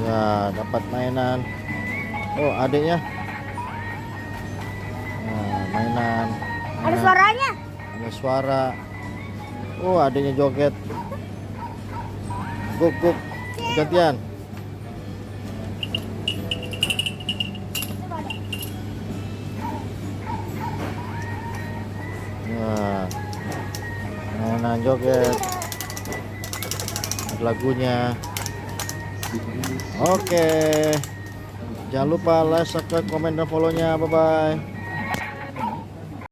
Ya, dapat mainan. Oh, adiknya. Nah, mainan. Ada suaranya. Ada suara. Oh, adiknya joget. Guk guk. Gantian. Nah, mainan joget. Ada lagunya. Oke. Jangan lupa like, subscribe, komen, dan follow-nya. Bye-bye.